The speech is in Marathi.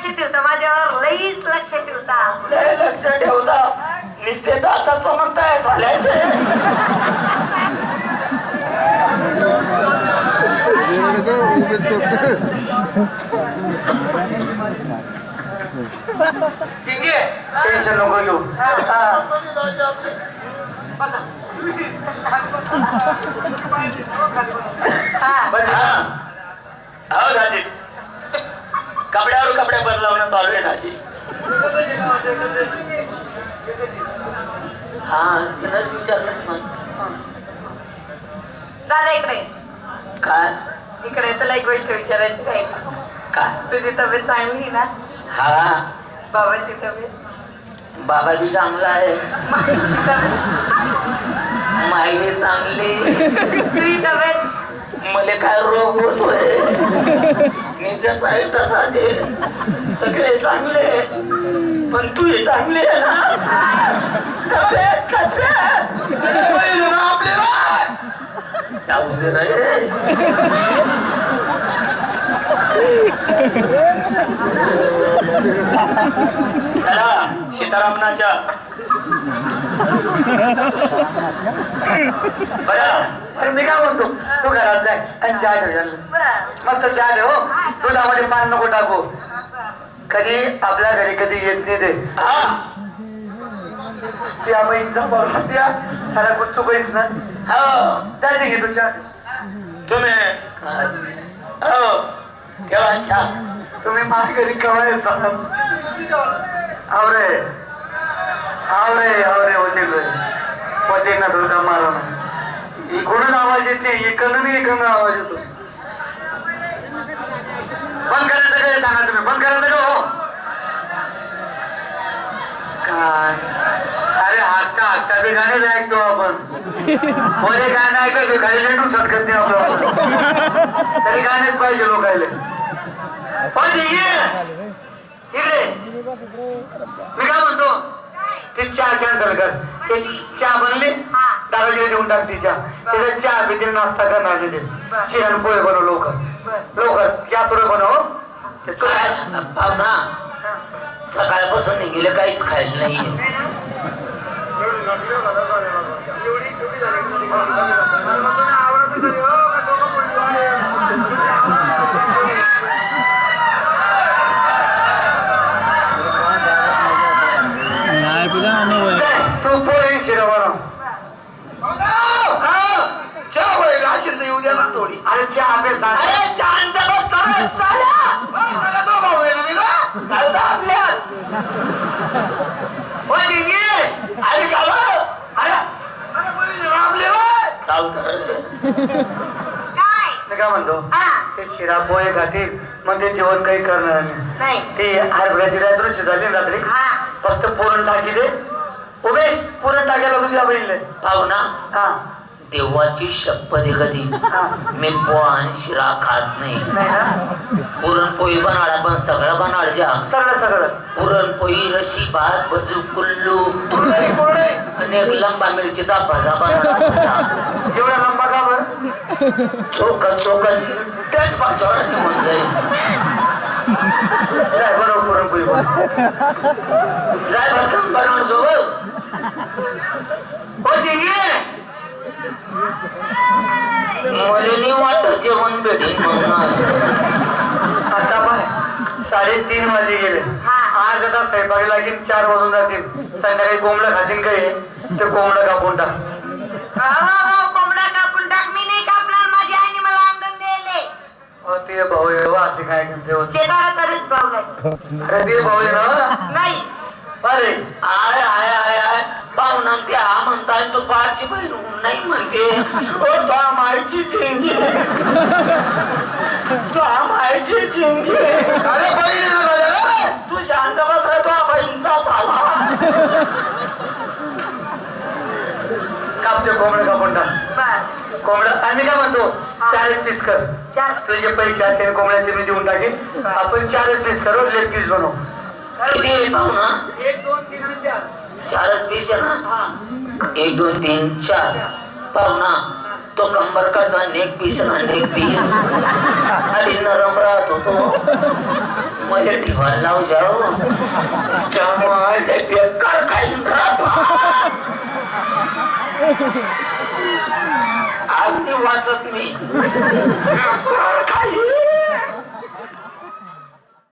लक्ष ठेवता माझ्यावर, लईच लक्ष ठेवता. लय लक्ष ठेवता. नुसते दातात चमकताय झाल्याचे. ठीक आहे, टेन्शन नको घेऊ. हो दादी, कपड्यावर कपडे बदलावणं चालू आहे दादी. हा त्यालाच विचारलं. दादा इकडे. काय इकडे तुला एक गोष्ट विचारायची आहे. काय? तुझी तब्येत चांगली ना? हा, बाबाची तब्येत? बाबा बी चांगला आहे. माईची तब्येत? माई बी चांगली. तुझी तब्येत? मला काय रोग होतोय? मी जसा आहे तसा ते सगळे चांगले, पण तू चांगली आहे ना. आपले जाऊ दे रे. चला सीतारामनाच्या. बरं मी काय म्हणतो, तू घरात जाय आणि चहा ठेव. मस्त चहा ठेव. दुधामध्ये पान नको टाकू. कधी आपल्या घरी कधी येत नाही ते. त्या बहीणचा बरोबर त्या सारा गुच्चू बहीण ना. हो त्याची घे तुझ्या. तुम्ही हो केव्हा अच्छा तुम्ही माझ्या घरी केव्हा येता? आवरे आवरे आवरे होते ना दुर्गा मारून. इकडून आवाज येत नाही, इकडून आवाज येतो. बंद करायचं काय सांगा तुम्ही, बंद करायचं का? हो काय अरे हाकता ते गाणेच ऐकतो आपण. मध्ये गाणं ऐकायचं खाली लेटून सटकत नाही आपलं. तरी गाणेच पाहिजे लोकायला. इकडे मी काय म्हणतो, ते चहा कॅन्सल कर. ते चहा बनली, दादाजीला देऊन टाक ती चहा. त्याच्यात चहा पिते, नाश्ता करणार तिथे. शिरण पोहे बनव लवकर लवकर. गॅसवर बनव. पाहुणा सकाळपासून निघेले काहीच खायला नाहीये. तू पोहे शिरा बनव. चहा होईल असेल तर येऊ द्या ना थोडी. अरे चहा पे शांत बस. काय म्हणतो, ते शिरा पोहे खातील मग ते जेवण काही करणार नाही. ते हरभऱ्याची रात्री झाली रात्री. फक्त पुरण टाकी दे. उमेश पुरण टाकायला तुझ्या बहिणीला. पाहू ना, देवाची शपथ कधी मी पोहा आणि शिरा खात नाही. पुरणपोळी बनाडा पण सगळं बनाड जा. सगळं पुरणपोळी, रशी भात, बजू, कुल्लू आणि एक लंबा मिरचीचा भजा बनाडा. एवढा लंबा का बरं? चोकन त्याच पाचवड निघून जाईल. जाय बरोबर पुरणपोळी जाय भरकम बनवून सोबत. मला नाही वाटत जेवण भेटेल म्हणून. आता पाय 3:30 वाजे गेले. आज आता स्वयंपाक लागेल 4 वाजून जातील. संध्याकाळी कोंबडं खातील काही ते कोंबडं कापून टाक. कोंबडा कापून टाक. मी नाही कापणार, माझ्या आईने मला अंगण दिले. ते भाऊ आहे असे काय करते. भाऊ अरे ते भाऊ आहे ना. नाही अरे आय आय आय आय पाहुणा ते हा म्हणताय तू पाठची बहीण नाही म्हणते. तो मायची चिंगी, तो मायची चिंगी. अरे बहीण तू शांत बस रे. तो बहीणचा साला कापते कोंबडे कापून टाक. कोंबडा आम्ही काय म्हणतो 4 पीस कर. तुझे पैसे असते कोंबड्याचे मी देऊन टाकेन. आपण 4 पीस करू. लेग पीस बनव. किती पाहुणा? 1 2 3 आणि 4 पीस आहे ना. 1 2 3 4 पाहुणा तो कंबर काढतो. 1 पीस आणि 1 पीस आणि नरम राहतो. मला ठेवायला लावू जाऊ त्यामुळे बेकार खाईन आज ती वाचत मी बेकार खाईन